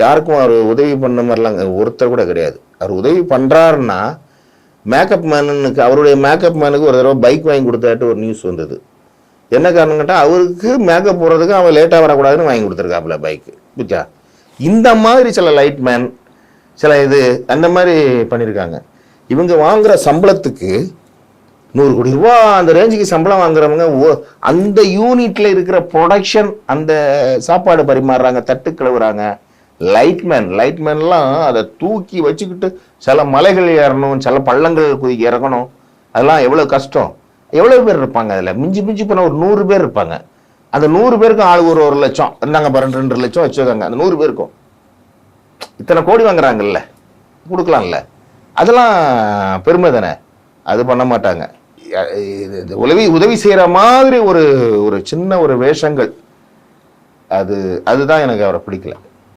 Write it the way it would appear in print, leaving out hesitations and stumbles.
யாருக்கும் அவர் உதவி பண்ண மாதிரிலாம் ஒருத்தர் கூட கிடையாது. அவர் உதவி பண்ணுறாருன்னா மேக்கப் மேனுக்கு, அவருடைய மேக்கப் மேனுக்கு ஒரு தடவை பைக் வாங்கி கொடுத்தாட்டு ஒரு நியூஸ் வந்தது. என்ன காரணம் கேட்டால் அவருக்கு மேக்கப் போடுறதுக்கு அவன் லேட்டாக வரக்கூடாதுன்னு வாங்கி கொடுத்துருக்காப்புல பைக்கு. புரிச்சா? இந்த மாதிரி சில லைட் மேன் சில இது அந்த மாதிரி பண்ணியிருக்காங்க. இவங்க வாங்குகிற சம்பளத்துக்கு 100 கோடி ரூபா அந்த ரேஞ்சுக்கு சம்பளம் வாங்குறவங்க அந்த யூனிட்டில் இருக்கிற ப்ரொடக்ஷன், அந்த சாப்பாடு பரிமாறுறாங்க, தட்டு கிளவுறாங்க. லைட்மேன்லாம் அதை தூக்கி வச்சுக்கிட்டு சில மலைகள் ஏறணும், சில பள்ளங்கள் குதிக்க இறங்கணும். அதெல்லாம் எவ்வளோ கஷ்டம். எவ்வளோ பேர் இருப்பாங்க அதில்? மிஞ்சி போனால் ஒரு 100 பேர் இருப்பாங்க. அந்த 100 பேருக்கும் ஆள் ஒரு 1 லட்சம் இருந்தாங்க. 2 லட்சம் வச்சுருக்காங்க. அந்த 100 பேருக்கும் இத்தனை கோடி வாங்குறாங்கல்ல, கொடுக்கலாம்ல. அதெல்லாம் பெருமை தானே. அது பண்ண மாட்டாங்க. உதவி செய்கிற மாதிரி ஒரு சின்ன ஒரு வேஷங்கள், அதுதான் எனக்கு அவரை பிடிக்கல.